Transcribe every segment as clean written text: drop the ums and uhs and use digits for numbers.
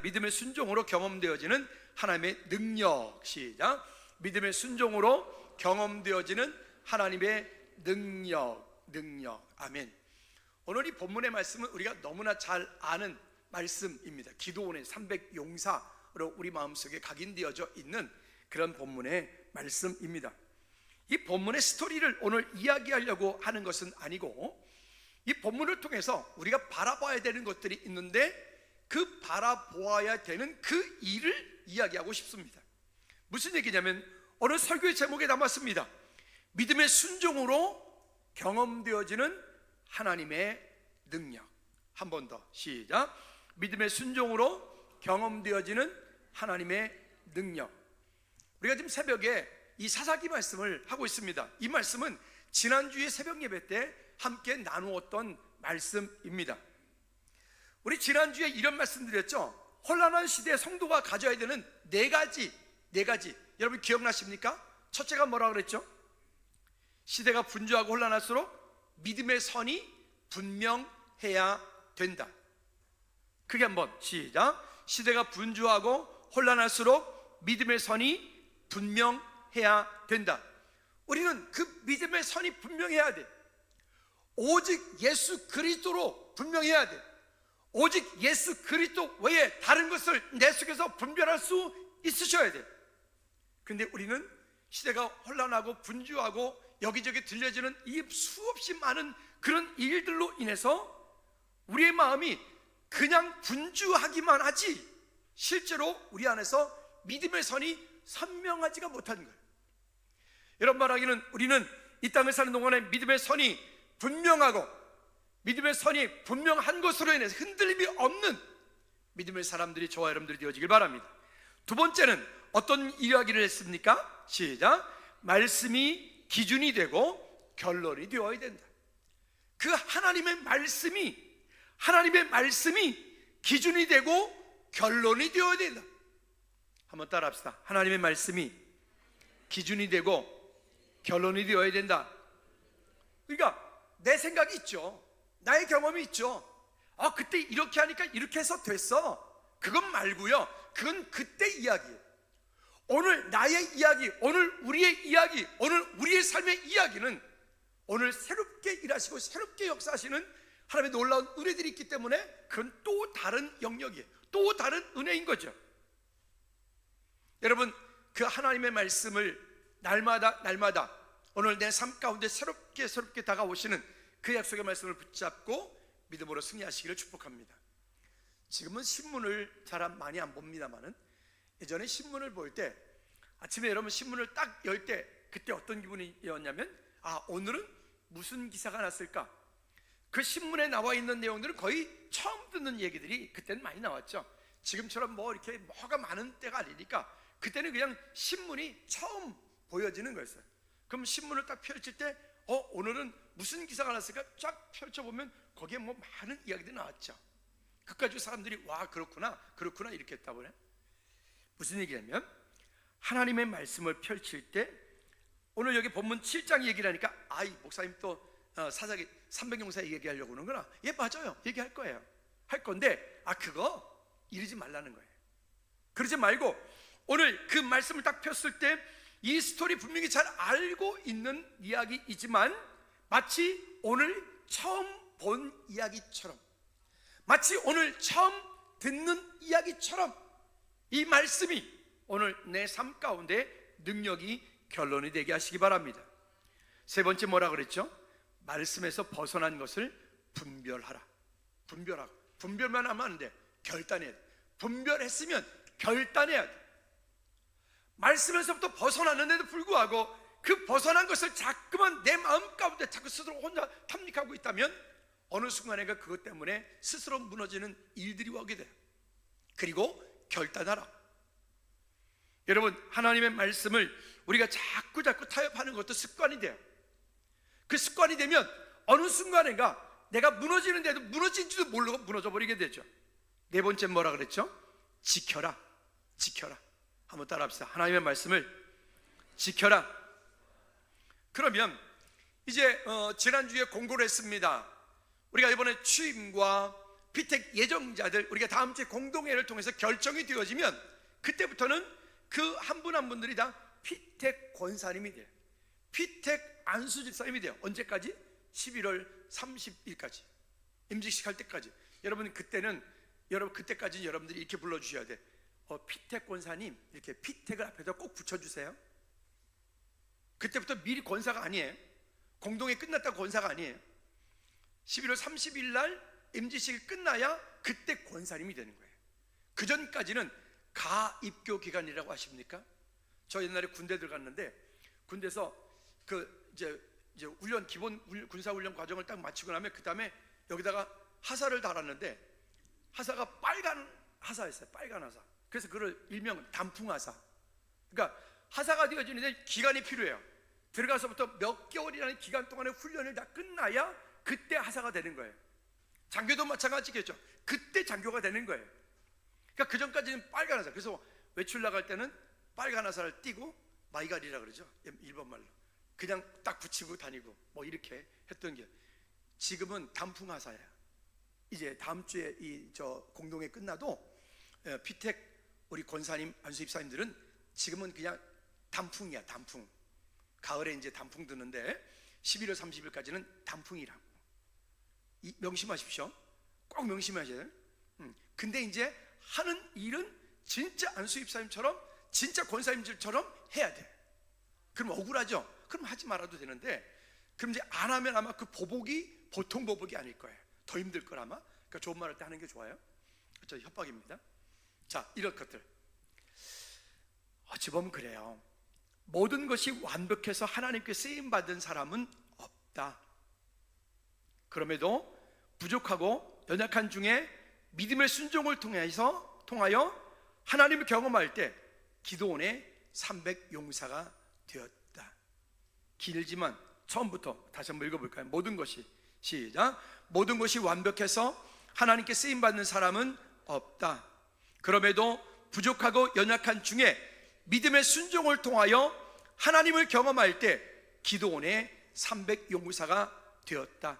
믿음의 순종으로 경험되어지는 하나님의 능력. 시작. 믿음의 순종으로 경험되어지는 하나님의 능력. 아멘. 오늘 이 본문의 말씀은 우리가 너무나 잘 아는 말씀입니다. 기도원의 300용사로 우리 마음속에 각인되어져 있는 그런 본문의 말씀입니다. 이 본문의 스토리를 오늘 이야기하려고 하는 것은 아니고, 이 본문을 통해서 우리가 바라봐야 되는 것들이 있는데 그 바라보아야 되는 그 일을 이야기하고 싶습니다. 무슨 얘기냐면 오늘 설교의 제목에 담았습니다. 믿음의 순종으로 경험되어지는 하나님의 능력. 한 번 더 시작. 믿음의 순종으로 경험되어지는 하나님의 능력. 우리가 지금 새벽에 이 사사기 말씀을 하고 있습니다. 이 말씀은 지난주에 새벽 예배 때 함께 나누었던 말씀입니다. 우리 지난주에 이런 말씀 드렸죠. 혼란한 시대에 성도가 가져야 되는 네 가지. 여러분 기억나십니까? 첫째가 뭐라 그랬죠? 시대가 분주하고 혼란할수록 믿음의 선이 분명해야 된다. 크게 한번 시작. 시대가 분주하고 혼란할수록 믿음의 선이 분명해야 된다. 우리는 그 믿음의 선이 분명해야 돼. 오직 예수 그리스도로 분명해야 돼. 오직 예수 그리스도 외에 다른 것을 내 속에서 분별할 수 있으셔야 돼. 그런데 우리는 시대가 혼란하고 분주하고 여기저기 들려지는 이 수없이 많은 그런 일들로 인해서 우리의 마음이 그냥 분주하기만 하지 실제로 우리 안에서 믿음의 선이 선명하지가 못한 거예요. 여러분 말하기는 우리는 이 땅을 사는 동안에 믿음의 선이 분명하고 믿음의 선이 분명한 것으로 인해서 흔들림이 없는 믿음의 사람들이 저와 여러분들이 되어지길 바랍니다. 두 번째는 어떤 이야기를 했습니까? 시작. 말씀이 기준이 되고 결론이 되어야 된다. 그 하나님의 말씀이 기준이 되고 결론이 되어야 된다. 한번 따라 합시다. 하나님의 말씀이 기준이 되고 결론이 되어야 된다. 그러니까 내 생각이 있죠. 나의 경험이 있죠. 그때 이렇게 하니까 이렇게 해서 됐어. 그건 말고요, 그건 그때 이야기예요. 오늘 나의 이야기, 오늘 우리의 이야기, 오늘 우리의 삶의 이야기는 오늘 새롭게 일하시고 새롭게 역사하시는 하나님의 놀라운 은혜들이 있기 때문에 그건 또 다른 영역이에요. 또 다른 은혜인 거죠. 여러분, 그 하나님의 말씀을 날마다 오늘 내 삶 가운데 새롭게 다가오시는 그 약속의 말씀을 붙잡고 믿음으로 승리하시기를 축복합니다. 지금은 신문을 잘 많이 안 봅니다만은 예전에 신문을 볼 때 아침에 여러분 신문을 딱 열 때 그때 어떤 기분이었냐면 오늘은 무슨 기사가 났을까? 그 신문에 나와 있는 내용들은 거의 처음 듣는 얘기들이 그때는 많이 나왔죠. 지금처럼 이렇게 뭐가 많은 때가 아니니까 그때는 그냥 신문이 처음 보여지는 거였어요. 그럼 신문을 딱 펼칠 때 오늘은 무슨 기사가 났을까? 쫙 펼쳐보면 거기에 많은 이야기들이 나왔죠. 그까지 사람들이 와 그렇구나 이렇게 했다고 그래. 무슨 얘기냐면 하나님의 말씀을 펼칠 때 오늘 여기 본문 7장 얘기를 하니까 이 목사님 또 사사기 300용사 얘기하려고 그러는구나. 예, 맞아요. 얘기할 거예요. 할 건데 그거 이러지 말라는 거예요. 그러지 말고 오늘 그 말씀을 딱 폈을 때 이 스토리 분명히 잘 알고 있는 이야기이지만 마치 오늘 처음 본 이야기처럼, 마치 오늘 처음 듣는 이야기처럼 이 말씀이 오늘 내 삶 가운데 능력이 결론이 되게 하시기 바랍니다. 세 번째 뭐라 그랬죠? 말씀에서 벗어난 것을 분별하라. 분별만 하면 안 돼. 결단해야 돼. 분별했으면 결단해야 돼. 말씀에서부터 벗어났는데도 불구하고 그 벗어난 것을 자꾸만 내 마음 가운데 자꾸 스스로 혼자 탐닉하고 있다면 어느 순간에가 그것 때문에 스스로 무너지는 일들이 오게 돼요. 그리고 결단하라. 여러분, 하나님의 말씀을 우리가 자꾸 타협하는 것도 습관이 돼요. 그 습관이 되면 어느 순간에가 내가 무너지는데도 무너진지도 모르고 무너져 버리게 되죠. 네 번째 뭐라 그랬죠? 지켜라. 한번 따라 합시다. 하나님의 말씀을 지켜라. 그러면 이제 지난주에 공고를 했습니다. 우리가 이번에 취임과 피택 예정자들, 우리가 다음 주에 공동회를 통해서 결정이 되어지면 그때부터는 그 한 분 한 분들이 다 피택 권사님이 돼요. 피택 안수 집사님이 돼요. 언제까지? 11월 30일까지 임직식 할 때까지. 여러분 그때까지는 여러분들이 이렇게 불러주셔야 돼. 피택 권사님, 이렇게 피택을 앞에다 꼭 붙여주세요. 그때부터 미리 권사가 아니에요. 공동회 끝났다고 권사가 아니에요. 11월 30일 날 임직식이 끝나야 그때 권사님이 되는 거예요. 그 전까지는 가입교 기간이라고 아십니까? 저 옛날에 군대 들어갔는데, 군대에서 이제 훈련, 기본 군사 훈련 과정을 딱 마치고 나면 그 다음에 여기다가 하사를 달았는데, 하사가 빨간 하사였어요. 빨간 하사. 그래서 그걸 일명 단풍하사. 그러니까 하사가 되어지는데 기간이 필요해요. 들어가서부터 몇 개월이라는 기간 동안의 훈련을 다 끝나야 그때 하사가 되는 거예요. 장교도 마찬가지겠죠. 그때 장교가 되는 거예요. 그러니까 그 전까지는 빨간 하사. 그래서 외출 나갈 때는 빨간 하사를 띄고 마이갈이라 그러죠. 일본 말로. 그냥 딱 붙이고 다니고 뭐 이렇게 했던 게, 지금은 단풍 하사야. 이제 다음 주에 저 공동회 끝나도 피택 우리 권사님, 안수 집사님들은 지금은 그냥 단풍이야. 단풍. 가을에 이제 단풍 드는데 11월 30일까지는 단풍이라고. 명심하십시오. 꼭 명심하셔야 돼요. 근데 이제 하는 일은 진짜 안수 집사님처럼, 진짜 권사님들처럼 해야 돼. 그럼 억울하죠? 그럼 하지 말아도 되는데, 그럼 이제 안 하면 아마 그 보복이 보통 보복이 아닐 거예요. 더 힘들 걸 아마. 그러니까 좋은 말 할 때 하는 게 좋아요. 저 협박입니다. 자, 이런 것들 어찌 보면 그래요. 모든 것이 완벽해서 하나님께 쓰임받은 사람은 없다. 그럼에도 부족하고 연약한 중에 믿음의 순종을 통하여 하나님을 경험할 때 기드온의 300용사가 되었다. 길지만 처음부터 다시 한번 읽어볼까요? 모든 것이, 시작. 모든 것이 완벽해서 하나님께 쓰임받는 사람은 없다. 그럼에도 부족하고 연약한 중에 믿음의 순종을 통하여 하나님을 경험할 때 기드온의 300용사가 되었다.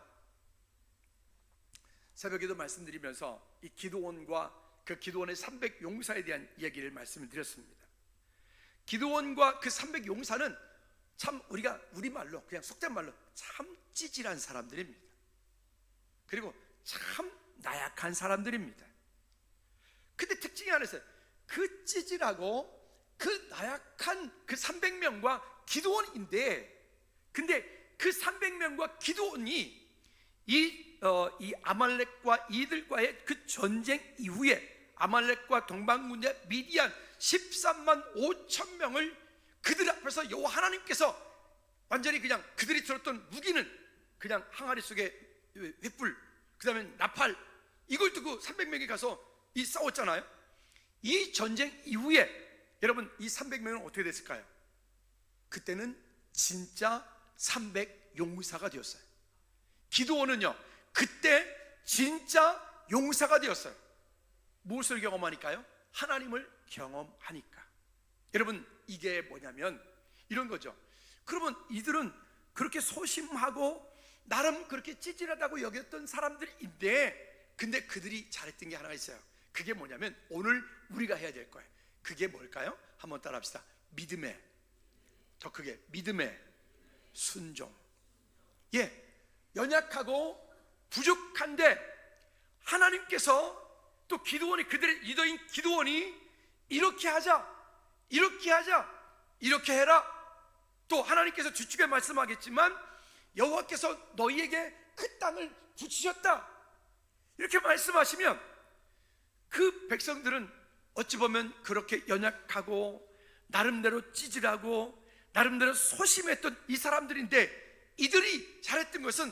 새벽에도 말씀드리면서 이 기드온과 그 기드온의 300용사에 대한 얘기를 말씀을 드렸습니다. 기드온과 그 300용사는 참 우리가 우리말로, 그냥 속된 말로 참 찌질한 사람들입니다. 그리고 참 나약한 사람들입니다. 근데 특징이 하나 있어요. 그 찌질하고 그 나약한 그 300명과 기드온인데, 근데 그 300명과 기드온이 이 아말렉과 이들과의 그 전쟁 이후에 아말렉과 동방군대 미디안 13만 5천 명을 그들 앞에서 여호와 하나님께서 완전히 그냥 그들이 들었던 무기는 그냥 항아리 속에 횃불, 그 다음에 나팔, 이걸 두고 300명이 가서 싸웠잖아요. 이 전쟁 이후에 여러분 이 300명은 어떻게 됐을까요? 그때는 진짜 300용사가 되었어요. 기드온은요 그때 진짜 용사가 되었어요. 무엇을 경험하니까요? 하나님을 경험하니까. 여러분 이게 뭐냐면 이런 거죠. 그러면 이들은 그렇게 소심하고 나름 그렇게 찌질하다고 여겼던 사람들인데, 근데 그들이 잘했던 게 하나가 있어요. 그게 뭐냐면 오늘 우리가 해야 될 거예요. 그게 뭘까요? 한번 따라 합시다. 믿음의, 더 크게, 믿음의 순종. 예, 연약하고 부족한데 하나님께서 또 기드온이, 그들의 리더인 기드온이 이렇게 하자, 이렇게 하자, 이렇게 해라. 또 하나님께서 뒤쪽에 말씀하겠지만 여호와께서 너희에게 그 땅을 주시셨다, 이렇게 말씀하시면 그 백성들은 어찌 보면 그렇게 연약하고 나름대로 찌질하고 나름대로 소심했던 이 사람들인데, 이들이 잘했던 것은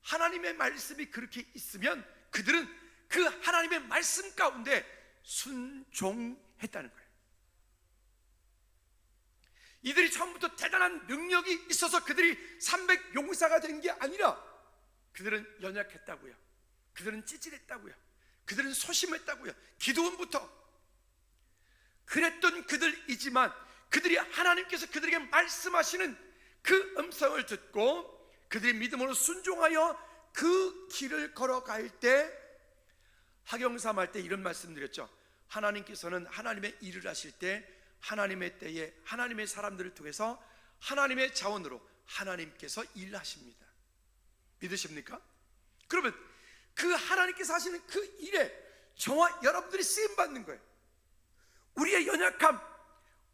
하나님의 말씀이 그렇게 있으면 그들은 그 하나님의 말씀 가운데 순종했다는 거예요. 이들이 처음부터 대단한 능력이 있어서 그들이 300용사가 된 게 아니라 그들은 연약했다고요. 그들은 찌질했다고요. 그들은 소심했다고요. 기드온부터 그랬던 그들이지만 그들이 하나님께서 그들에게 말씀하시는 그 음성을 듣고 그들이 믿음으로 순종하여 그 길을 걸어갈 때 하경삼 할 때 이런 말씀 드렸죠. 하나님께서는 하나님의 일을 하실 때 하나님의 때에 하나님의 사람들을 통해서 하나님의 자원으로 하나님께서 일하십니다. 믿으십니까? 그러면 그 하나님께서 하시는 그 일에 저와 여러분들이 쓰임받는 거예요. 우리의 연약함,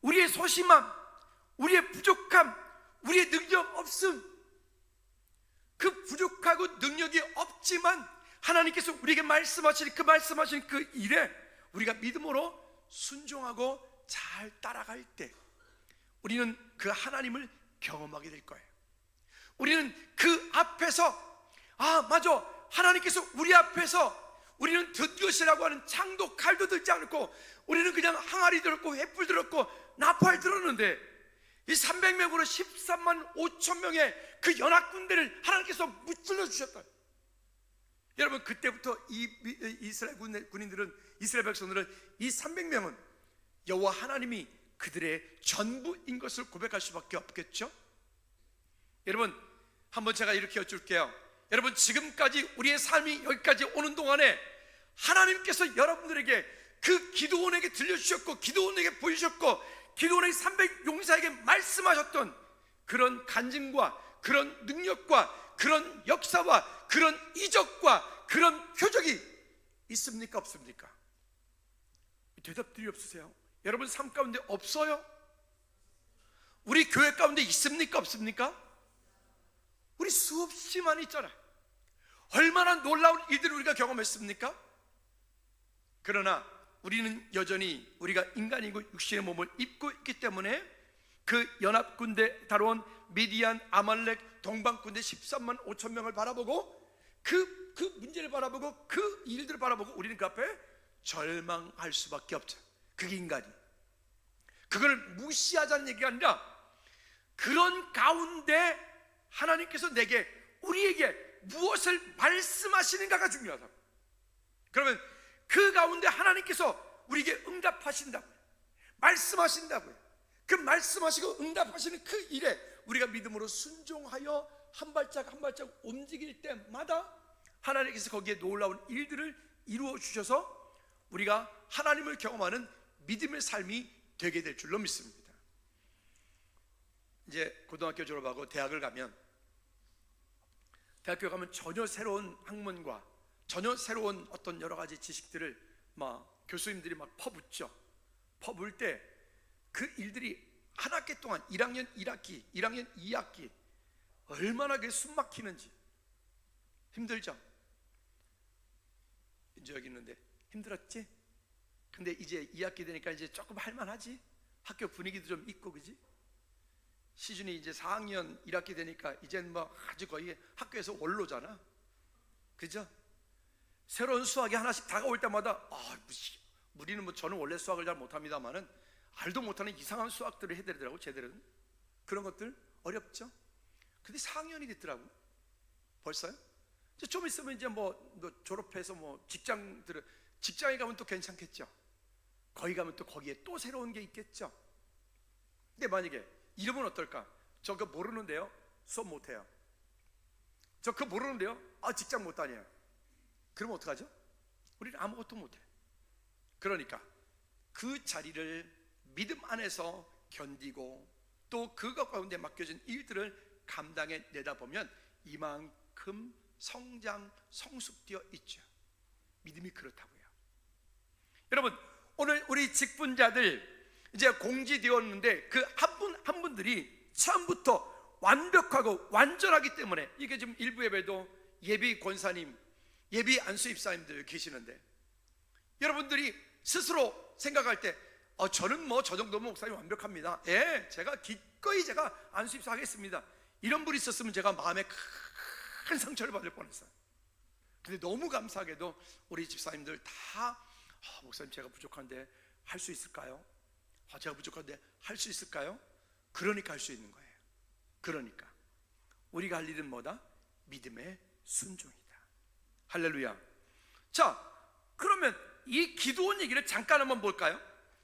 우리의 소심함, 우리의 부족함, 우리의 능력 없음, 그 부족하고 능력이 없지만 하나님께서 우리에게 말씀하신 그 일에 우리가 믿음으로 순종하고 잘 따라갈 때 우리는 그 하나님을 경험하게 될 거예요. 우리는 그 앞에서 맞아, 하나님께서 우리 앞에서 우리는 든것이라고 하는 창도 칼도 들지 않고 우리는 그냥 항아리 들었고 횃불 들었고 나팔 들었는데 이 300명으로 13만 5천 명의 그 연합군대를 하나님께서 무찔러 주셨다. 여러분, 그때부터 이 이스라엘 군인들은, 이스라엘 백성들은 이 300명은 여호와 하나님이 그들의 전부인 것을 고백할 수밖에 없겠죠. 여러분, 한번 제가 이렇게 여쭐게요. 여러분, 지금까지 우리의 삶이 여기까지 오는 동안에 하나님께서 여러분들에게 그 기드온에게 들려주셨고 기드온에게 보여주셨고 기드온의 300 용사에게 말씀하셨던 그런 간증과 그런 능력과 그런 역사와 그런 이적과 그런 표적이 있습니까? 없습니까? 대답들이 없으세요? 여러분 삶 가운데 없어요? 우리 교회 가운데 있습니까? 없습니까? 우리 수없이 많이 있잖아요. 얼마나 놀라운 일들을 우리가 경험했습니까? 그러나 우리는 여전히 우리가 인간이고 육신의 몸을 입고 있기 때문에 그 연합군대 다뤄온 미디안, 아말렉, 동방군대 13만 5천 명을 바라보고 그 문제를 바라보고 그 일들을 바라보고 우리는 그 앞에 절망할 수밖에 없죠. 그게 인간이. 그걸 무시하자는 얘기가 아니라 그런 가운데 하나님께서 우리에게 무엇을 말씀하시는가가 중요하다. 그러면 그 가운데 하나님께서 우리에게 응답하신다고요. 말씀하신다고요. 그 말씀하시고 응답하시는 그 일에 우리가 믿음으로 순종하여 한 발짝 한 발짝 움직일 때마다 하나님께서 거기에 놀라운 일들을 이루어 주셔서 우리가 하나님을 경험하는 믿음의 삶이 되게 될 줄로 믿습니다. 이제 고등학교 졸업하고 대학을 가면 대학교 가면 전혀 새로운 학문과 전혀 새로운 어떤 여러 가지 지식들을 막 교수님들이 막 퍼붓죠. 퍼붓을 때 그 일들이 한 학기 동안 1학년 1학기, 1학년 2학기 얼마나 그게 숨 막히는지 힘들죠. 이제 여기 있는데 힘들었지? 근데 이제 2학기 되니까 이제 조금 할만하지? 학교 분위기도 좀 있고, 그지? 시준이 이제 4학년 1학기 되니까 이제는 뭐 아주 거의 학교에서 원로잖아. 그죠? 새로운 수학이 하나씩 다가올 때마다 우리는 뭐 저는 원래 수학을 잘 못합니다만은 알도 못하는 이상한 수학들을 해드리더라고. 쟤들은 그런 것들 어렵죠. 근데 4학년이 됐더라고. 벌써요? 이제 좀 있으면 이제 뭐 졸업해서 뭐 직장에 가면 또 괜찮겠죠. 거기 가면 또 거기에 또 새로운 게 있겠죠. 근데 만약에 이름은 어떨까? 저 그거 모르는데요, 수업 못해요. 저 그거 모르는데요, 직장 못 다녀요. 그러면 어떡하죠? 우리는 아무것도 못해. 그러니까 그 자리를 믿음 안에서 견디고 또 그것 가운데 맡겨진 일들을 감당해 내다보면 이만큼 성숙되어 있죠. 믿음이 그렇다고요. 여러분, 오늘 우리 직분자들 이제 공지되었는데 그 한 분 한 분들이 처음부터 완벽하고 완전하기 때문에 이게 지금 일부 예배도 예비 권사님, 예비 안수입사님들 계시는데 여러분들이 스스로 생각할 때 저는 뭐 저 정도면 목사님 완벽합니다. 제가 기꺼이 제가 안수입사 하겠습니다. 이런 분이 있었으면 제가 마음에 큰 상처를 받을 뻔했어요. 근데 너무 감사하게도 우리 집사님들 다 목사님 제가 부족한데 할 수 있을까요? 제가 부족한데 할 수 있을까요? 그러니까 할 수 있는 거예요. 그러니까 우리가 할 일은 뭐다? 믿음의 순종이다. 할렐루야. 자, 그러면 이 기드온 얘기를 잠깐 한번 볼까요?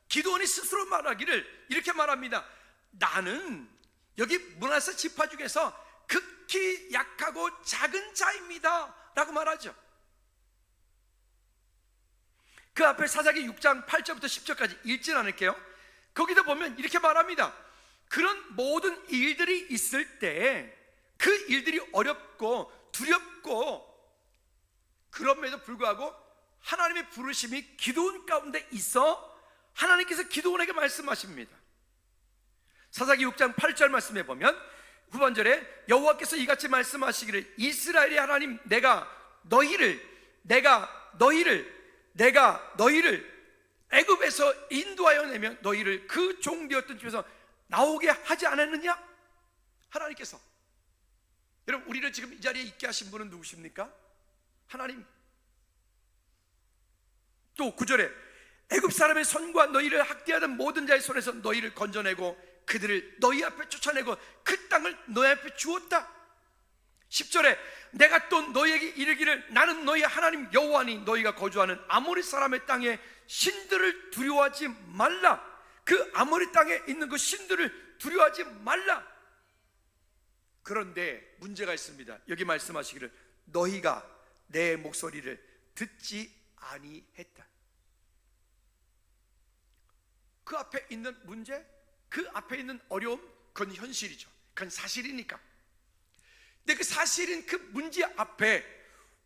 기드온이 스스로 말하기를 이렇게 말합니다. 나는 여기 므낫세 지파 중에서 극히 약하고 작은 자입니다 라고 말하죠. 그 앞에 사사기 6장 8절부터 10절까지 읽진 않을게요. 거기다 보면 이렇게 말합니다. 그런 모든 일들이 있을 때 그 일들이 어렵고 두렵고 그럼에도 불구하고 하나님의 부르심이 기도원 가운데 있어 하나님께서 기도원에게 말씀하십니다. 사사기 6장 8절 말씀해 보면 후반절에 여호와께서 이같이 말씀하시기를 이스라엘의 하나님 내가 너희를 애굽에서 인도하여 내며 너희를 그 종되었던 집에서 나오게 하지 않았느냐? 하나님께서. 여러분, 우리를 지금 이 자리에 있게 하신 분은 누구십니까? 하나님. 또 9절에 애굽 사람의 손과 너희를 학대하던 모든 자의 손에서 너희를 건져내고 그들을 너희 앞에 쫓아내고 그 땅을 너희 앞에 주었다. 10절에 내가 또 너희에게 이르기를 나는 너희 하나님 여호와니 너희가 거주하는 아모리 사람의 땅에 신들을 두려워하지 말라. 그 아모리 땅에 있는 그 신들을 두려워하지 말라. 그런데 문제가 있습니다. 여기 말씀하시기를 너희가 내 목소리를 듣지 아니했다. 그 앞에 있는 문제, 그 앞에 있는 어려움, 그건 현실이죠. 그건 사실이니까. 근데 그 사실인 그 문제 앞에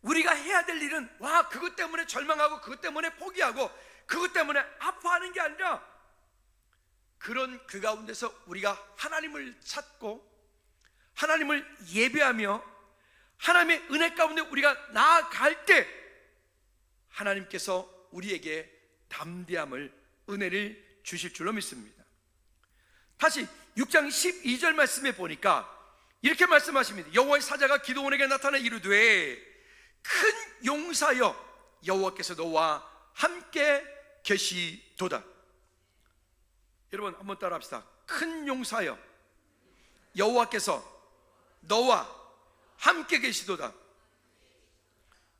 우리가 해야 될 일은 그것 때문에 절망하고 그것 때문에 포기하고 그것 때문에 아파하는 게 아니라 그런 그 가운데서 우리가 하나님을 찾고 하나님을 예배하며 하나님의 은혜 가운데 우리가 나아갈 때 하나님께서 우리에게 담대함을, 은혜를 주실 줄로 믿습니다. 다시 6장 12절 말씀에 보니까 이렇게 말씀하십니다. 여호와의 사자가 기드온에게 나타나 이르되 큰 용사여 여호와께서 너와 함께 계시도다. 여러분 한번 따라합시다. 큰 용사여 여호와께서 너와 함께 계시도다.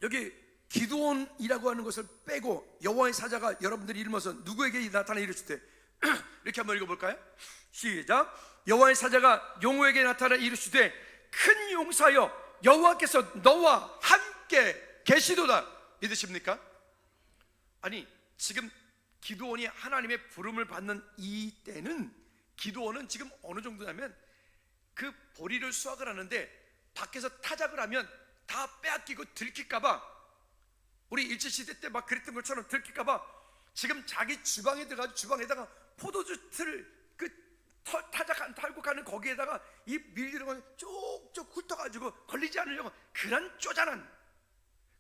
여기 기드온이라고 하는 것을 빼고 여호와의 사자가 여러분들이 읽으면서 누구에게 나타나 이르시되 이렇게 한번 읽어볼까요? 시작. 여호와의 사자가 용호에게 나타나 이르시되 큰 용사여 여호와께서 너와 함께 계시도다. 믿으십니까? 아니 지금 기드온이 하나님의 부름을 받는 이 때는 기드온은 지금 어느 정도냐면 그 보리를 수확을 하는데 밖에서 타작을 하면 다 빼앗기고 들킬까봐, 우리 일제시대 때 막 그랬던 것처럼 들킬까봐 지금 자기 주방에 들어가서 주방에다가 포도주 틀을 그 타작 탈고 가는 거기에다가 이 밀리는 쪽쪽 훑어가지고 걸리지 않으려고 그런 쪼잔한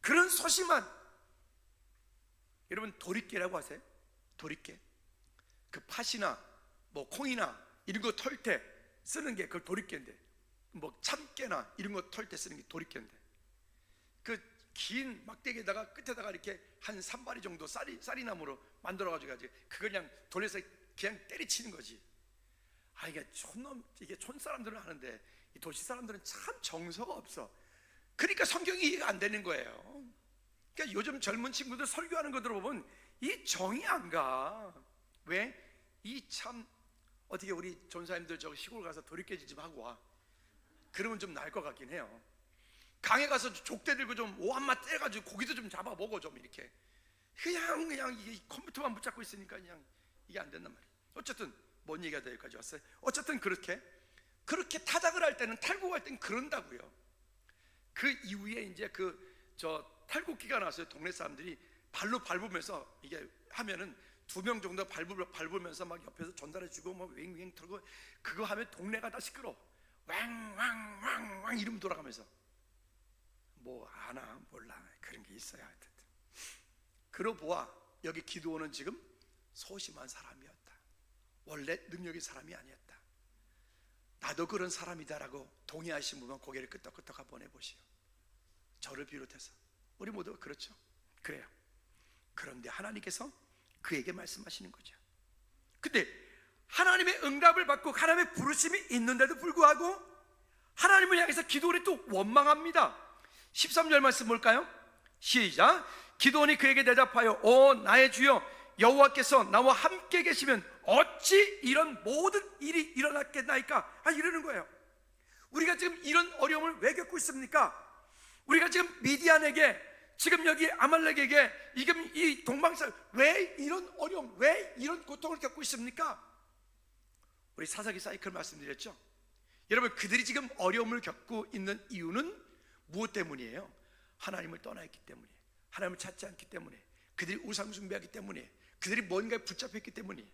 그런 소심한, 여러분 도리깨라고 하세요? 도리깨. 그 팥이나 뭐 콩이나 이런 거 털 때 쓰는 게 그 도리깨인데, 뭐 참깨나 이런 거 털 때 쓰는 게 도리깨인데, 그 긴 막대기에다가 끝에다가 이렇게 한 3마리 정도 쌀이나무로 만들어가지고 그걸 그냥 돌려서 그냥 때리치는 거지. 이게 촌 사람들은 하는데 이 도시 사람들은 참 정서가 없어. 그러니까 성경이 이해가 안 되는 거예요. 그러니까 요즘 젊은 친구들 설교하는 거 들어보면 이 정이 안 가. 왜? 이 참 어떻게 우리 전사님들 저 시골 가서 도리깨질 좀 하고 와. 그러면 좀 나을 것 같긴 해요. 강에 가서 족대 들고 좀 오한마 떼가지고 고기도 좀 잡아 먹어. 좀 이렇게 그냥 이게 컴퓨터만 붙잡고 있으니까 그냥 이게 안 된단 말이에요. 어쨌든 뭔 얘기가 다 여기까지 왔어요. 어쨌든 그렇게 타작을 할 때는, 탈곡할 때는 그런다고요. 그 이후에 이제 탈곡기가 나왔어요. 동네 사람들이 발로 밟으면서 이게 하면은 2명 정도 밟으면서 막 옆에서 전달해주고 뭐 웽웽 털고 그거 하면 동네가 다 시끄러. 왕왕왕왕 이름 돌아가면서 뭐 아나 몰라 그런 게 있어야 하여튼. 그러고 보아 여기 기드온은 지금 소심한 사람이었다. 원래 능력의 사람이 아니었다. 나도 그런 사람이다라고 동의하신 분은 고개를 끄덕끄덕 한번 해보시오. 저를 비롯해서 우리 모두 그렇죠. 그래요. 그런데 하나님께서 그에게 말씀하시는 거죠. 근데 하나님의 응답을 받고 하나님의 부르심이 있는데도 불구하고 하나님을 향해서 기드온이 또 원망합니다. 13절 말씀 볼까요? 시작. 기드온이 그에게 대답하여 오 나의 주여 여호와께서 나와 함께 계시면 어찌 이런 모든 일이 일어났겠나이까? 이러는 거예요. 우리가 지금 이런 어려움을 왜 겪고 있습니까? 우리가 지금 미디안에게 지금 여기 아말렉에게 지금 이 동방사 왜 이런 어려움, 왜 이런 고통을 겪고 있습니까? 우리 사사기 사이클 말씀드렸죠. 여러분, 그들이 지금 어려움을 겪고 있는 이유는 무엇 때문이에요? 하나님을 떠나있기 때문이에요. 하나님을 찾지 않기 때문에, 그들이 우상 숭배하기 때문에, 그들이 뭔가에 붙잡혔기 때문이에요.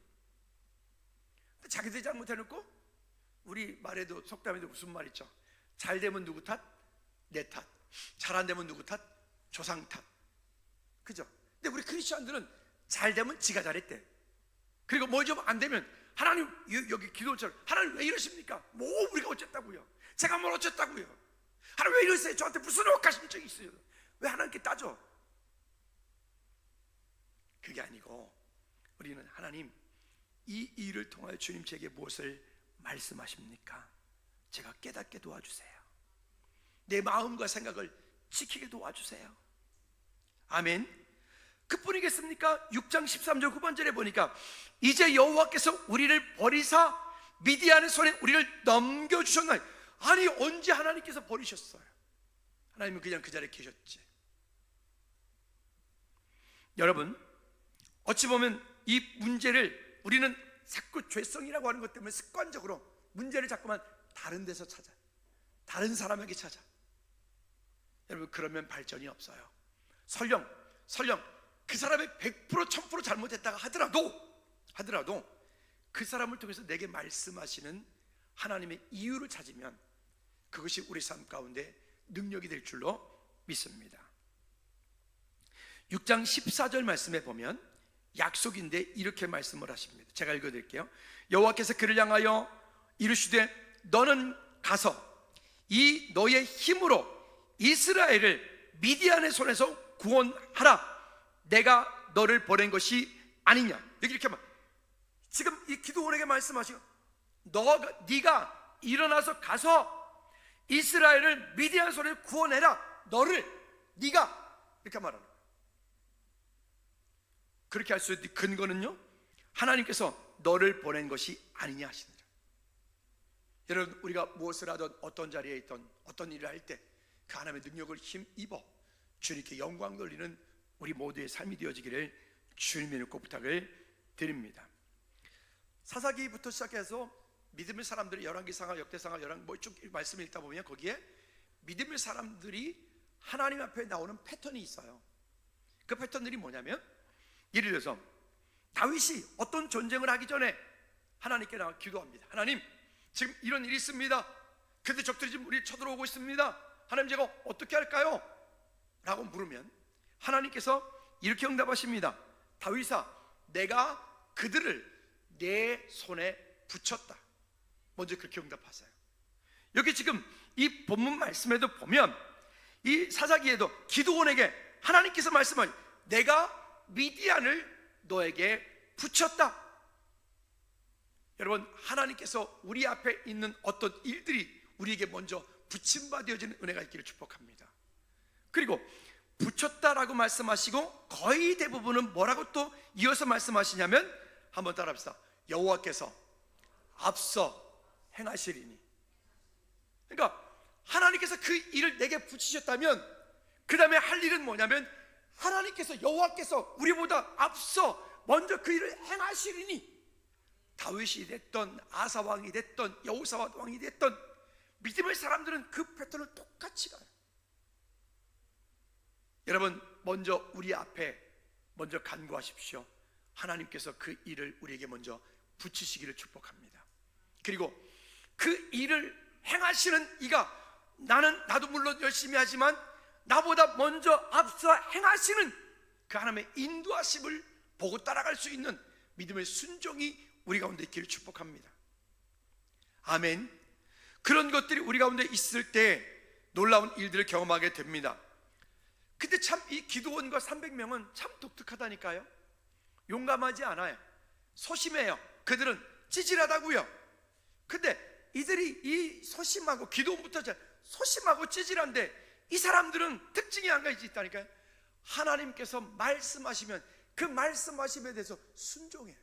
자기들이 잘못해놓고, 우리 말에도 속담에도 무슨 말 있죠? 잘 되면 누구 탓? 내 탓. 잘 안 되면 누구 탓? 조상 탓. 그죠? 근데 우리 크리스천들은 잘 되면 지가 잘했대. 그리고 뭐 좀 안 되면 하나님, 여기 기도처럼 하나님 왜 이러십니까? 뭐 우리가 어쨌다고요? 제가 뭘 어쨌다고요? 하나님 왜 이러세요? 저한테 무슨 억하신 적이 있어요? 왜 하나님께 따져? 그게 아니고, 우리는 하나님, 이 일을 통하여 주님 제게 무엇을 말씀하십니까? 제가 깨닫게 도와주세요. 내 마음과 생각을 지키게 도와주세요. 아멘. 그뿐이겠습니까? 6장 13절 후반절에 보니까 이제 여호와께서 우리를 버리사 미디안의 손에 우리를 넘겨주셨나니. 아니, 언제 하나님께서 버리셨어요? 하나님은 그냥 그 자리에 계셨지. 여러분, 어찌 보면 이 문제를 우리는 자꾸 죄성이라고 하는 것 때문에 습관적으로 문제를 자꾸만 다른 데서 찾아, 다른 사람에게 찾아. 여러분, 그러면 발전이 없어요. 설령 그 사람이 100% 1000% 잘못했다가 하더라도 그 사람을 통해서 내게 말씀하시는 하나님의 이유를 찾으면 그것이 우리 삶 가운데 능력이 될 줄로 믿습니다. 6장 14절 말씀에 보면 약속인데 이렇게 말씀을 하십니다. 제가 읽어드릴게요. 여호와께서 그를 향하여 이르시되 너는 가서 이 너의 힘으로 이스라엘을 미디안의 손에서 구원하라. 내가 너를 보낸 것이 아니냐. 여기 이렇게 말, 지금 이 기도원에게 말씀하시고, 네가 일어나서 가서 이스라엘을 미디안 손에서 구원해라. 네가 이렇게 말하는 거예요. 그렇게 할 수 있는 근거는요, 하나님께서 너를 보낸 것이 아니냐 하시느라. 여러분, 우리가 무엇을 하든 어떤 자리에 있든 어떤 일을 할 때 그 하나님의 능력을 힘입어 주님께 영광 돌리는 우리 모두의 삶이 되어지기를 주님의 이름으로 부탁을 드립니다. 사사기부터 시작해서 믿음의 사람들이 열왕기상하, 역대상하, 쭉 말씀을 읽다 보면 거기에 믿음의 사람들이 하나님 앞에 나오는 패턴이 있어요. 그 패턴들이 뭐냐면, 예를 들어서 다윗이 어떤 전쟁을 하기 전에 하나님께 나와 기도합니다. 하나님, 지금 이런 일이 있습니다. 근데 적들이 지금 우리 쳐들어오고 있습니다. 하나님, 제가 어떻게 할까요? 라고 물으면 하나님께서 이렇게 응답하십니다. 다윗아, 내가 그들을 내 손에 붙였다. 먼저 그렇게 응답하세요. 여기 지금 이 본문 말씀에도 보면, 이 사사기에도 기드온에게 하나님께서 말씀하니 내가 미디안을 너에게 붙였다. 여러분, 하나님께서 우리 앞에 있는 어떤 일들이 우리에게 먼저 붙임받아지는 은혜가 있기를 축복합니다. 그리고 붙였다라고 말씀하시고 거의 대부분은 뭐라고 또 이어서 말씀하시냐면, 한번 따라합시다. 여호와께서 앞서 행하시리니. 그러니까 하나님께서 그 일을 내게 붙이셨다면 그 다음에 할 일은 뭐냐면, 하나님께서, 여호와께서 우리보다 앞서 먼저 그 일을 행하시리니. 다윗이 됐던 아사왕이 됐던 여호사밧 왕이 됐던 믿음의 사람들은 그 패턴을 똑같이 가요. 여러분, 먼저 우리 앞에 먼저 간구하십시오. 하나님께서 그 일을 우리에게 먼저 붙이시기를 축복합니다. 그리고 그 일을 행하시는 이가, 나도 물론 열심히 하지만 나보다 먼저 앞서 행하시는 그 하나님의 인도하심을 보고 따라갈 수 있는 믿음의 순종이 우리 가운데 있기를 축복합니다. 아멘. 그런 것들이 우리 가운데 있을 때 놀라운 일들을 경험하게 됩니다. 근데 참 이 기드온과 300명은 참 독특하다니까요. 용감하지 않아요. 소심해요. 그들은 찌질하다고요. 근데 이들이 이 소심하고, 기드온부터 소심하고 찌질한데 이 사람들은 특징이 한 가지 있다니까요. 하나님께서 말씀하시면 그 말씀하심에 대해서 순종해요.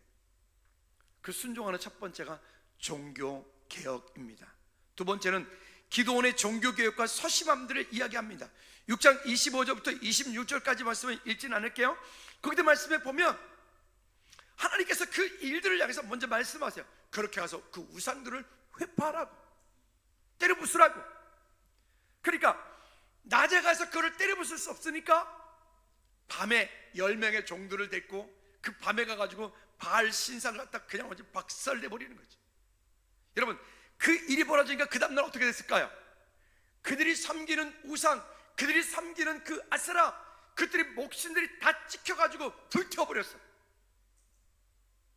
그 순종하는 첫 번째가 종교개혁입니다. 두 번째는 기드온의 종교개혁과 소심함들을 이야기합니다. 6장 25절부터 26절까지 말씀을 읽지는 않을게요. 거기도 말씀에 보면 하나님께서 그 일들을 향해서 먼저 말씀하세요. 그렇게 가서 그 우상들을 회파하라고, 때려 부수라고. 그러니까 낮에 가서 그를 때려 부술 수 없으니까 밤에 10명의 종들을 데리고 그 밤에 가가지고 바알 신상을 갖다 그냥 완전 박살내버리는 거지. 여러분, 그 일이 벌어지니까 그 다음날 어떻게 됐을까요? 그들이 섬기는 우상, 그들이 섬기는 그 아세라, 그들의 목신들이 다 찍혀가지고 불태워버렸어.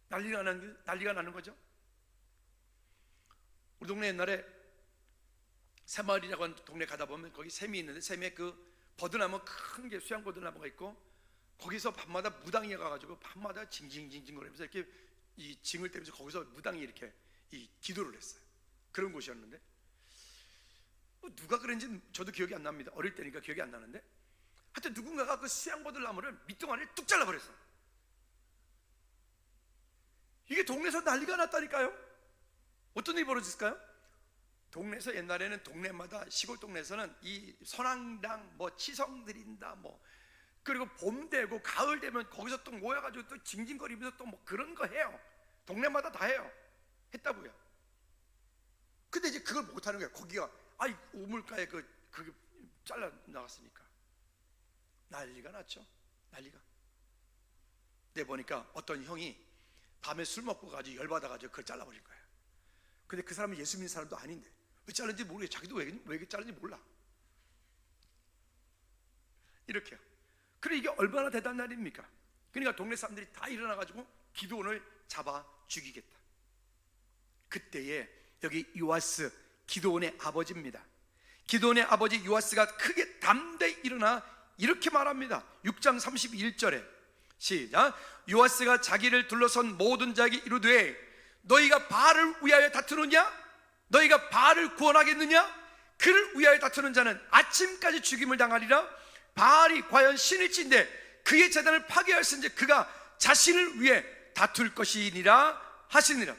난리가 나는 거죠. 우리 동네 옛날에 새마을이라고 하는 동네 가다 보면 거기 샘이 있는데, 샘에 그 버드나무, 큰 게 수양 버드나무가 있고, 거기서 밤마다 무당이 가가지고 밤마다 징징징징 거리면서 이렇게 이 징을 떼면서 거기서 무당이 이렇게 이 기도를 했어요. 그런 곳이었는데, 누가 그런지 저도 기억이 안 납니다. 어릴 때니까 기억이 안 나는데, 하여튼 누군가가 그 수양 버드나무를 밑동아리를 뚝 잘라버렸어. 이게 동네에서 난리가 났다니까요. 어떤 일이 벌어졌을까요? 동네에서, 옛날에는 동네마다, 시골 동네에서는 이 선앙당, 뭐 치성 드린다, 뭐 그리고 봄 되고 가을 되면 거기서 또 모여가지고 또 징징거리면서 또 뭐 그런 거 해요. 동네마다 다 해요. 했다고요. 근데 이제 그걸 못하는 거야. 거기가 우물가에 그게 잘라 나갔으니까 난리가 났죠. 난리가. 내 보니까 어떤 형이 밤에 술 먹고 가지고 열받아가지고 그걸 잘라버린 거야. 근데 그 사람은 예수 믿는 사람도 아닌데 왜 잘랐는지 모르겠어. 자기도 왜 잘랐는지 몰라. 이렇게요. 그래, 이게 얼마나 대단한 일입니까? 그러니까 동네 사람들이 다 일어나가지고 기드온을 잡아 죽이겠다. 그때에 여기 요아스, 기드온의 아버지입니다. 기드온의 아버지 요아스가 크게 담대히 일어나 이렇게 말합니다. 6장 31절에 시작. 요아스가 자기를 둘러선 모든 자에게 이르되 너희가 바알을 위하여 다투느냐? 너희가 바알을 구원하겠느냐? 그를 위하여 다투는 자는 아침까지 죽임을 당하리라. 바알이 과연 신일진데 그의 제단을 파괴하였은지 그가 자신을 위해 다툴 것이니라 하시니라.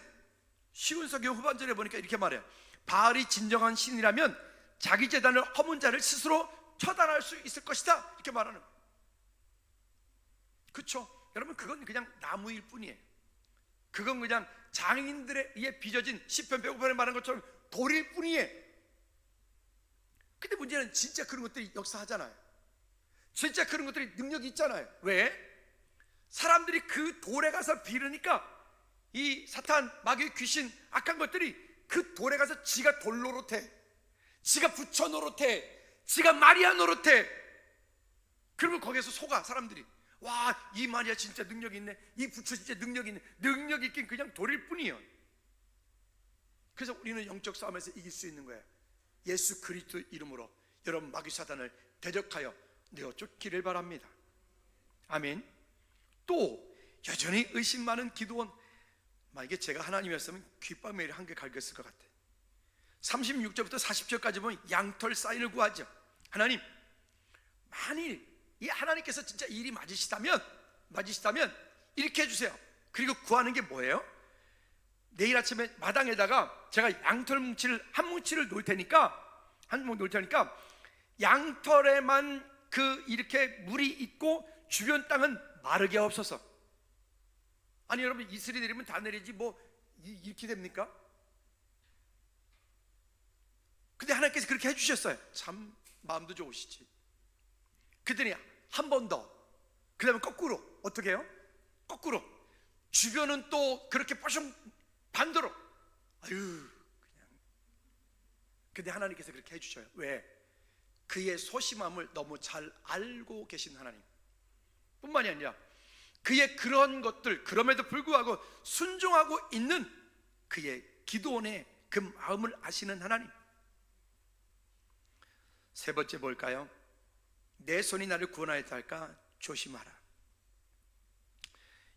시운석의 후반절에 보니까 이렇게 말해요. 바알이 진정한 신이라면 자기 제단을 허문 자를 스스로 처단할 수 있을 것이다, 이렇게 말하는 거예요. 그렇죠? 여러분, 그건 그냥 나무일 뿐이에요. 그건 그냥 장인들에 의해 빚어진 시편 105편에 말한 것처럼 돌일 뿐이에요. 근데 문제는 진짜 그런 것들이 역사하잖아요. 진짜 그런 것들이 능력이 있잖아요. 왜? 사람들이 그 돌에 가서 빌으니까 이 사탄, 마귀, 귀신, 악한 것들이 그 돌에 가서 지가 돌 노릇해, 지가 부처 노릇해, 지가 마리아 노릇해. 그러면 거기에서 속아 사람들이. 와, 이 마리아 진짜 능력이 있네, 이 부처 진짜 능력이 있네. 능력이 있긴 그냥 돌일 뿐이에요. 그래서 우리는 영적 싸움에서 이길 수 있는 거예요. 예수 그리스도 이름으로 여러분 마귀 사단을 대적하여 내어 쫓기를 바랍니다. 아멘. 또 여전히 의심 많은 기도원, 만약에 제가 하나님이었으면 귓밤 매일 한개 갈겼을 것 같아요. 36절부터 40절까지 보면 양털 사인을 구하죠. 하나님, 만일 이 하나님께서 진짜 일이 맞으시다면 이렇게 해주세요. 그리고 구하는 게 뭐예요? 내일 아침에 마당에다가 제가 양털 뭉치를 한 뭉치를 놓을 테니까 양털에만 그 이렇게 물이 있고 주변 땅은 마르게 없어서. 아니 여러분, 이슬이 내리면 다 내리지 뭐 이렇게 됩니까? 근데 하나님께서 그렇게 해주셨어요. 참 마음도 좋으시지. 그랬더니 한 번 더, 그 다음에 거꾸로. 어떻게 해요? 거꾸로. 주변은 또 그렇게 뽀숑 반대로. 아유 그냥. 근데 하나님께서 그렇게 해주셔요. 왜? 그의 소심함을 너무 잘 알고 계신 하나님 뿐만이 아니라 그의 그런 것들, 그럼에도 불구하고 순종하고 있는 그의 기도원의 그 마음을 아시는 하나님. 세 번째 뭘까요? 내 손이 나를 구원하였다 할까? 조심하라.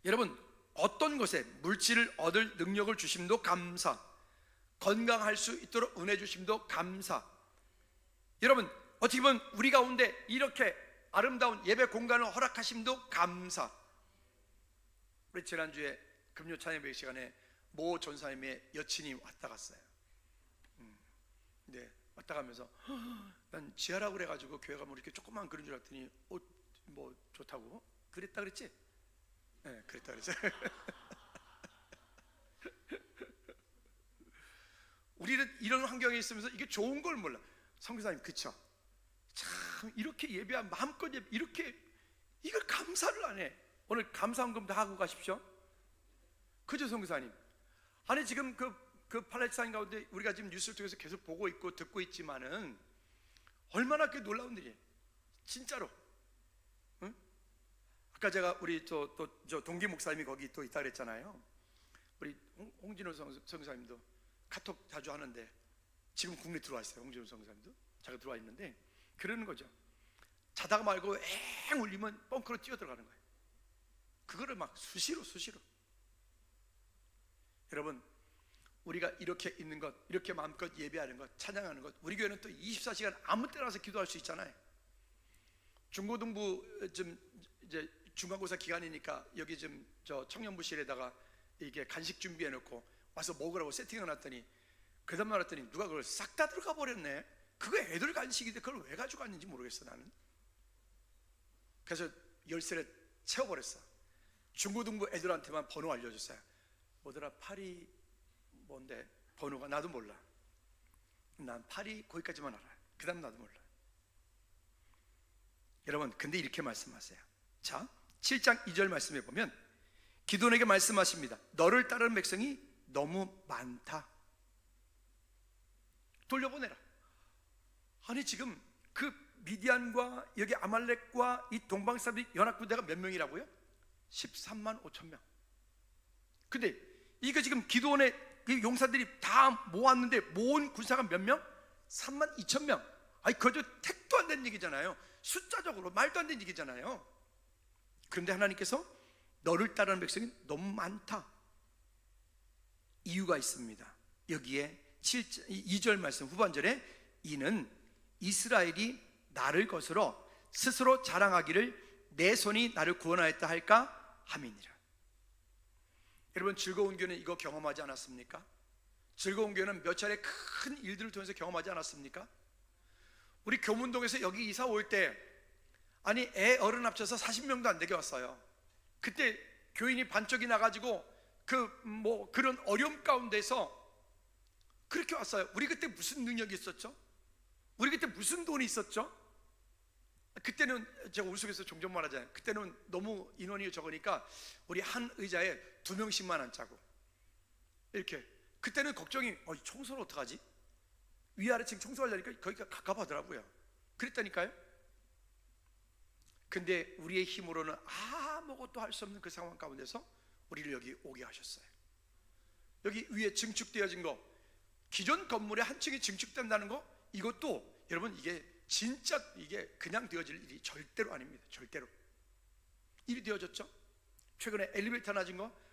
여러분, 어떤 것에 물질을 얻을 능력을 주심도 감사, 건강할 수 있도록 은혜 주심도 감사. 여러분, 어떻게 보면 우리 가운데 이렇게 아름다운 예배 공간을 허락하심도 감사. 우리 지난주에 금요 찬양 예배 시간에 모 전사님의 여친이 왔다 갔어요. 근데 왔다 가면서 난 지하라고 그래가지고 교회가 뭐 이렇게 조그만 그런 줄 알았더니 뭐 좋다고 그랬다 그랬지? 네, 그랬다 그랬어요. 우리는 이런 환경에 있으면서 이게 좋은 걸 몰라. 선교사님 그쵸? 참 이렇게 예배한 마음껏 예배, 이렇게 이걸 감사를 안 해. 오늘 감사헌금도 하고 가십시오. 그죠 선교사님? 아니 지금 그 팔레스타인 가운데 우리가 지금 뉴스를 통해서 계속 보고 있고 듣고 있지만은 얼마나 그 놀라운 일이에요. 진짜로. 응? 아까 제가 우리 저 동기 목사님이 거기 또 있다 그랬잖아요. 우리 홍진호 선교사님도 카톡 자주 하는데 지금 국내 들어와 있어요. 홍진호 선교사님도 자가 들어와 있는데 그러는 거죠. 자다가 말고 엥 울리면 뻥크로 뛰어 들어가는 거예요. 그거를 막 수시로 여러분 우리가 이렇게 있는 것, 이렇게 마음껏 예배하는 것, 찬양하는 것, 우리 교회는 또 24시간 아무 때나 가서 기도할 수 있잖아요. 중고등부 좀 이제 중간고사 기간이니까 여기 좀 저 청년부실에다가 이게 간식 준비해 놓고 와서 먹으라고 세팅해 놨더니 그 다음 날 왔더니 누가 그걸 싹 다 들어가 버렸네. 그거 애들 간식인데 그걸 왜 가지고 왔는지 모르겠어 나는. 그래서 열쇠를 채워버렸어. 중고등부 애들한테만 번호 알려줬어요. 뭐더라 팔이 뭔데 번호가 나도 몰라. 난 팔이 거기까지만 알아. 그 다음 나도 몰라. 여러분 근데 이렇게 말씀하세요. 자 7장 2절 말씀해 보면 기드온에게 말씀하십니다. 너를 따르는 백성이 너무 많다. 돌려보내라. 아니 지금 그 미디안과 여기 아말렉과 이 동방 사람들이 연합군대가 몇 명이라고요? 13만 5천 명. 근데 이거 지금 기드온의 용사들이 다 모았는데 모은 군사가 몇 명? 3만 2천 명. 아니 그저 택도 안 된 얘기잖아요. 숫자적으로 말도 안 되는 얘기잖아요. 그런데 하나님께서 너를 따르는 백성이 너무 많다. 이유가 있습니다. 여기에 2절 말씀 후반절에 이는 이스라엘이 나를 거스러 스스로 자랑하기를 내 손이 나를 구원하였다 할까 함이니라. 여러분 즐거운 교회는 이거 경험하지 않았습니까? 즐거운 교회는 몇 차례 큰 일들을 통해서 경험하지 않았습니까? 우리 교문동에서 여기 이사 올 때 아니 애 어른 합쳐서 40명도 안 되게 왔어요. 그때 교인이 반쪽이 나가지고 그런 어려움 가운데서 그렇게 왔어요. 우리 그때 무슨 능력이 있었죠? 우리 그때 무슨 돈이 있었죠? 그때는 제가 우스갯소리에서 종종 말하잖아요. 그때는 너무 인원이 적으니까 우리 한 의자에 2명씩만 앉자고 이렇게. 그때는 걱정이 청소를 어떡하지? 위아래층 청소하려니까 거기가 갑갑하더라고요. 그랬다니까요. 근데 우리의 힘으로는 아무것도 할 수 없는 그 상황 가운데서 우리를 여기 오게 하셨어요. 여기 위에 증축되어진 거, 기존 건물에 한 층이 증축된다는 거, 이것도 여러분 이게 진짜 이게 그냥 되어질 일이 절대로 아닙니다. 절대로. 일이 되어졌죠. 최근에 엘리베이터 낮은 거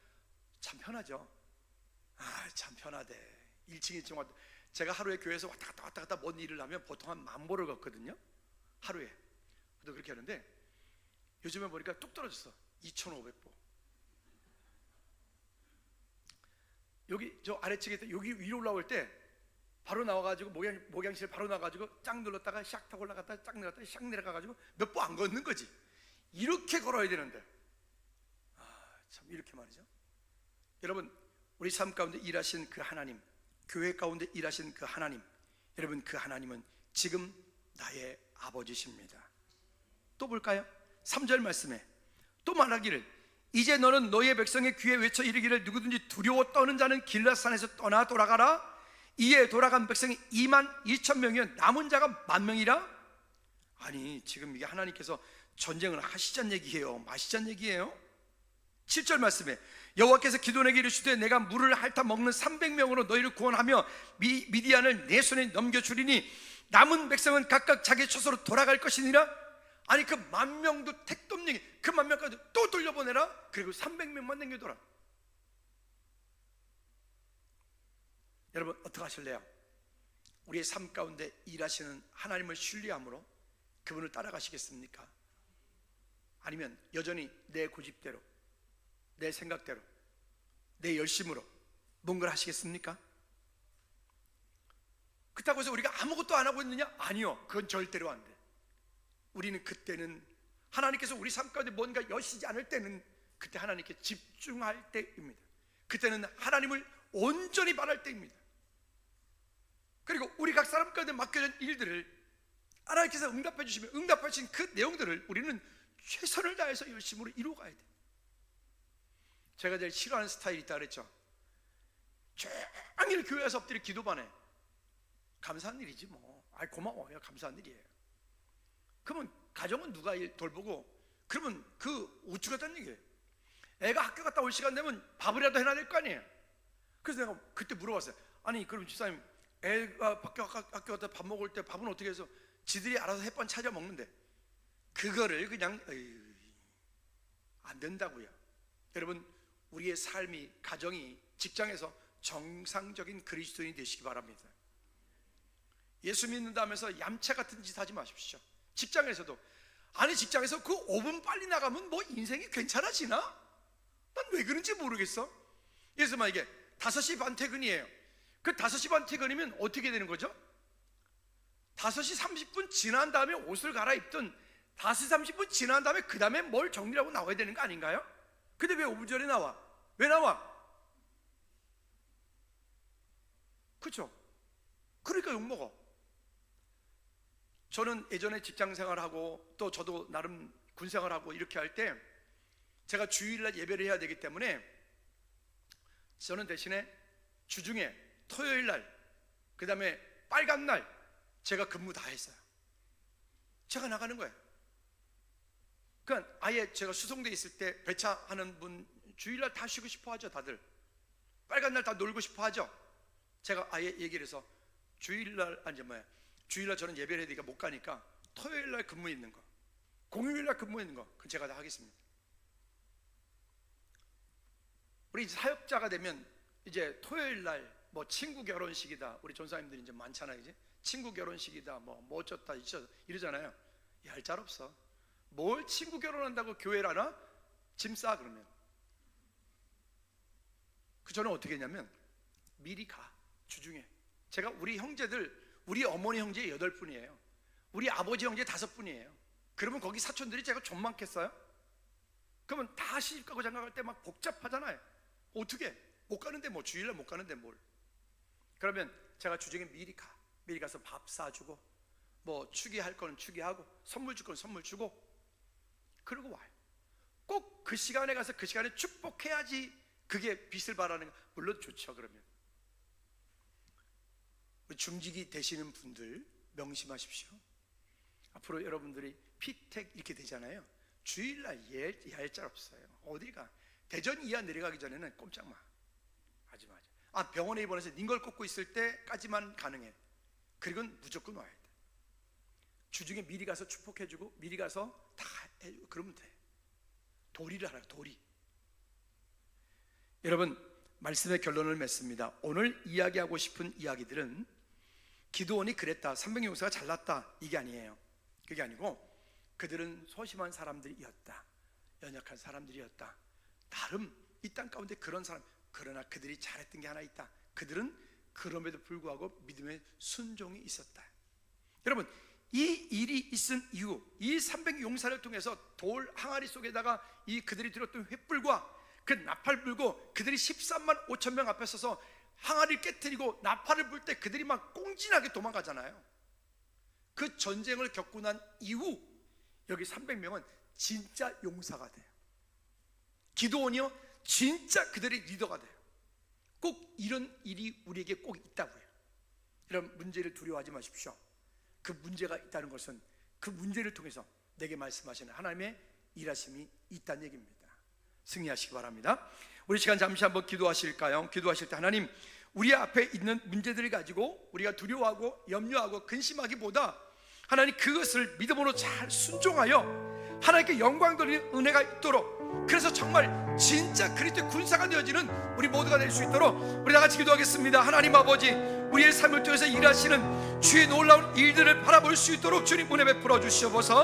참 편하죠. 참 편하대. 1층 2층 왔다. 제가 하루에 교회에서 왔다 갔다 먼 일을 하면 보통 한 10,000보를 걷거든요. 하루에. 또 그렇게 하는데 요즘에 보니까 뚝 떨어졌어. 2,500보. 여기 저 아래층에 여기 위로 올라올 때 바로 나와가지고 목양실 바로 나와가지고 쫙 눌렀다가 샥 타고 올라갔다가 쫙 내려갔다가 샥 내려가가지고 몇 보 안 걷는 거지. 이렇게 걸어야 되는데 참 이렇게 말이죠. 여러분 우리 삶 가운데 일하신 그 하나님, 교회 가운데 일하신 그 하나님, 여러분 그 하나님은 지금 나의 아버지십니다. 또 볼까요? 3절 말씀에 또 말하기를 이제 너는 너의 백성의 귀에 외쳐 이르기를 누구든지 두려워 떠는 자는 길라산에서 떠나 돌아가라. 이에 돌아간 백성이 22,000명이면 남은 자가 10,000명이라. 아니 지금 이게 하나님께서 전쟁을 하시자는 얘기예요? 마시자는 얘기예요? 7절 말씀에 여호와께서 기드온에게 이르시되 내가 물을 핥아 먹는 300명으로 너희를 구원하며 미디안을 내 손에 넘겨주리니 남은 백성은 각각 자기 처소로 돌아갈 것이니라. 아니 그 10,000명도 택도 없는 얘기, 그 10,000명까지 또 돌려보내라. 그리고 300명만 남겨둬라. 여러분 어떻게 하실래요? 우리의 삶 가운데 일하시는 하나님을 신뢰함으로 그분을 따라가시겠습니까? 아니면 여전히 내 고집대로, 내 생각대로, 내 열심으로 뭔가를 하시겠습니까? 그렇다고 해서 우리가 아무것도 안 하고 있느냐? 아니요, 그건 절대로 안 돼. 우리는 그때는 하나님께서 우리 삶 가운데 뭔가 여시지 않을 때는 그때 하나님께 집중할 때입니다. 그때는 하나님을 온전히 바랄 때입니다. 그리고 우리 각 사람 가운데 맡겨진 일들을 하나님께서 응답해 주시면 응답하신 그 내용들을 우리는 최선을 다해서 열심으로 이루어가야 돼. 제가 제일 싫어하는 스타일이 있다 그랬죠. 종일 교회에서 엎드려 기도만 해. 감사한 일이지 뭐. 고마워요. 감사한 일이에요. 그러면 가정은 누가 돌보고, 그러면 그 우쭈 같다는 얘기예요. 애가 학교 갔다 올 시간 되면 밥이라도 해놔야 될 거 아니에요. 그래서 내가 그때 물어봤어요. 아니 그럼 집사님, 애가 학교 갔다 밥 먹을 때 밥은 어떻게 해서 지들이 알아서 햇반 찾아 먹는데 그거를 그냥 안 된다고요. 여러분, 우리의 삶이, 가정이, 직장에서 정상적인 그리스도인이 되시기 바랍니다. 예수 믿는다면서 얌체 같은 짓 하지 마십시오. 직장에서도, 아니 직장에서 그 5분 빨리 나가면 뭐 인생이 괜찮아지나? 난 왜 그런지 모르겠어. 예를 들면 이게 5시 반 퇴근이에요. 그 5시 반 퇴근이면 어떻게 되는 거죠? 5시 30분 지난 다음에 옷을 갈아입든 5시 30분 지난 다음에 그 다음에 뭘 정리하고 나와야 되는 거 아닌가요? 근데 왜 5분 전에 나와? 왜 나와? 그렇죠? 그러니까 욕먹어. 저는 예전에 직장생활하고 또 저도 나름 군생활하고 이렇게 할 때 제가 주일날 예배를 해야 되기 때문에 저는 대신에 주중에 토요일날, 그 다음에 빨간날 제가 근무 다 했어요. 제가 나가는 거예요. 그러니까 아예 제가 수송대 있을 때 배차하는 분 주일날 다 쉬고 싶어 하죠. 다들 빨간날 다 놀고 싶어 하죠. 제가 아예 얘기를 해서 주일날, 주일날 저는 예배를 해야 되니까 못 가니까 토요일날 근무 있는 거, 공휴일날 근무 있는 거, 그건 제가 다 하겠습니다. 우리 사역자가 되면 이제 토요일날 뭐 친구 결혼식이다, 우리 전사님들이 이제 많잖아요. 이제 친구 결혼식이다, 뭐 어쩌다 이러잖아요. 얄짤없어. 뭘 친구 결혼한다고 교회를 하나? 짐 싸 그러면. 저는 어떻게 했냐면 미리 가. 주중에 제가 우리 형제들, 우리 어머니 형제 8분이에요. 우리 아버지 형제 5분이에요. 그러면 거기 사촌들이 제가 좀 많겠어요? 그러면 다 시집가고 장가갈 때 막 복잡하잖아요. 어떻게? 못 가는데 뭐, 주일날 못 가는데 뭘. 그러면 제가 주중에 미리 가. 미리 가서 밥 사주고, 뭐 축의할 거는 축의하고, 선물 줄 거는 선물 주고, 그러고 와요. 꼭 그 시간에 가서 그 시간에 축복해야지 그게 빛을 발하는 거. 물론 좋죠. 그러면 중직이 되시는 분들 명심하십시오. 앞으로 여러분들이 피택 이렇게 되잖아요. 주일날 얄짤 없어요. 어딜 가? 대전 이하 내려가기 전에는 꼼짝 마. 하지 마. 병원에 입원해서 링걸 꽂고 있을 때까지만 가능해. 그리고는 무조건 와야 돼. 주중에 미리 가서 축복해주고 미리 가서 다 해주고 그러면 돼. 도리를 하라. 도리. 여러분, 말씀의 결론을 맺습니다. 오늘 이야기하고 싶은 이야기들은 기드온이 그랬다, 300용사가 잘났다, 이게 아니에요. 그게 아니고 그들은 소심한 사람들이었다, 연약한 사람들이었다. 나름 이 땅 가운데 그런 사람, 그러나 그들이 잘했던 게 하나 있다. 그들은 그럼에도 불구하고 믿음의 순종이 있었다. 여러분, 이 일이 있은 이후 이 300용사를 통해서 돌 항아리 속에다가 이 그들이 들었던 횃불과 그 나팔 불고 그들이 13만 5천 명 앞에 서서 항아리를 깨뜨리고 나팔을 불 때 그들이 막 꽁진하게 도망가잖아요. 그 전쟁을 겪고 난 이후 여기 300명은 진짜 용사가 돼요. 기드온이요, 진짜 그들의 리더가 돼요. 꼭 이런 일이 우리에게 꼭 있다고요. 이런 문제를 두려워하지 마십시오. 그 문제가 있다는 것은 그 문제를 통해서 내게 말씀하시는 하나님의 일하심이 있다는 얘기입니다. 승리하시기 바랍니다. 우리 시간 잠시 한번 기도하실까요? 기도하실 때 하나님, 우리 앞에 있는 문제들을 가지고 우리가 두려워하고 염려하고 근심하기보다 하나님 그것을 믿음으로 잘 순종하여 하나님께 영광 돌리는 은혜가 있도록, 그래서 정말 진짜 그리스도의 군사가 되어지는 우리 모두가 될 수 있도록 우리 다 같이 기도하겠습니다. 하나님 아버지, 우리의 삶을 통해서 일하시는 주의 놀라운 일들을 바라볼 수 있도록 주님 은혜 베풀어 주시옵소서.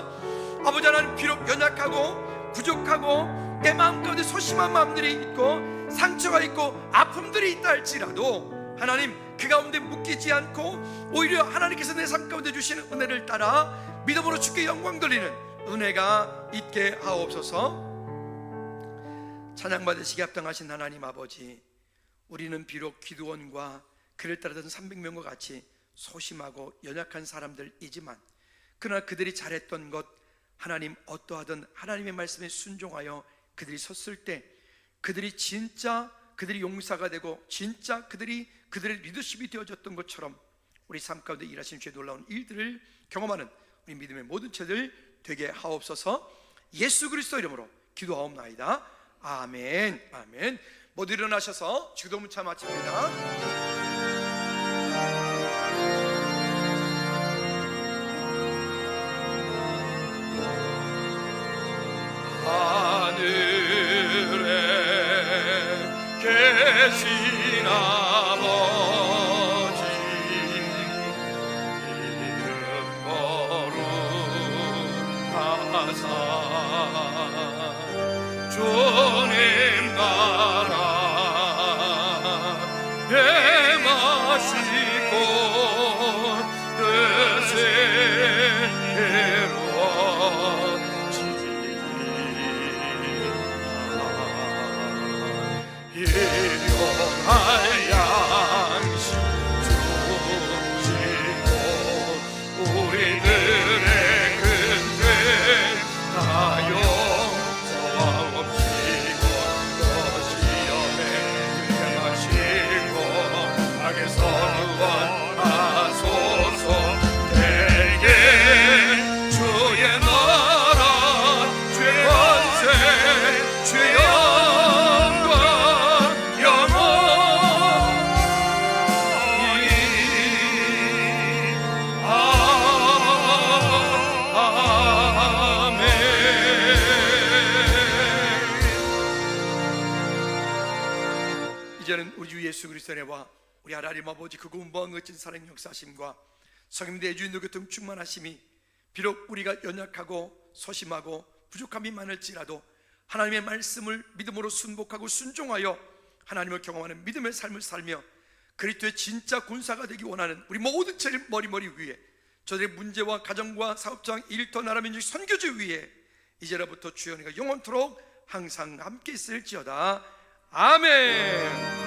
아버지 하나님, 비록 연약하고 부족하고 내 마음 가운데 소심한 마음들이 있고 상처가 있고 아픔들이 있다 할지라도 하나님 그 가운데 묶이지 않고 오히려 하나님께서 내 삶 가운데 주시는 은혜를 따라 믿음으로 주께 영광 돌리는 은혜가 있게 하옵소서. 찬양받으시기 합당하신 하나님 아버지, 우리는 비록 기드온과 그를 따르던 300명과 같이 소심하고 연약한 사람들이지만 그러나 그들이 잘했던 것, 하나님 어떠하든 하나님의 말씀에 순종하여 그들이 섰을 때 그들이 진짜 그들이 용사가 되고 진짜 그들의 리더십이 되어졌던 것처럼 우리 삶 가운데 일하신 주의 놀라운 일들을 경험하는 우리 믿음의 모든 처들 되게 하옵소서. 예수 그리스도 이름으로 기도하옵나이다. 아멘. 아멘. 모두 일어나셔서 주기도문차 마칩니다. 하늘에 계신 아버지, 이름 거룩하사 주님 나라 행하시고 뜻이 일용할 양식 주시고 우리들의 근대 다 용서하옵시고 또 시험에 들게 마시고 악에서 구원하소서. 내게 주의 나라 주의 권세 주의 이제는 우리 주 예수 그리스도의 은혜와 우리 하나님 아버지 그 무궁한 멋진 사랑의 역사하심과 성령 내주인의 교통 충만하심이 비록 우리가 연약하고 소심하고 부족함이 많을지라도 하나님의 말씀을 믿음으로 순복하고 순종하여 하나님을 경험하는 믿음의 삶을 살며 그리스도의 진짜 군사가 되기 원하는 우리 모든 체를 머리 위에 저들의 문제와 가정과 사업장, 일터, 나라, 민족, 선교지 위에 이제로부터 주의 은혜가 영원토록 항상 함께 있을지어다. 아멘.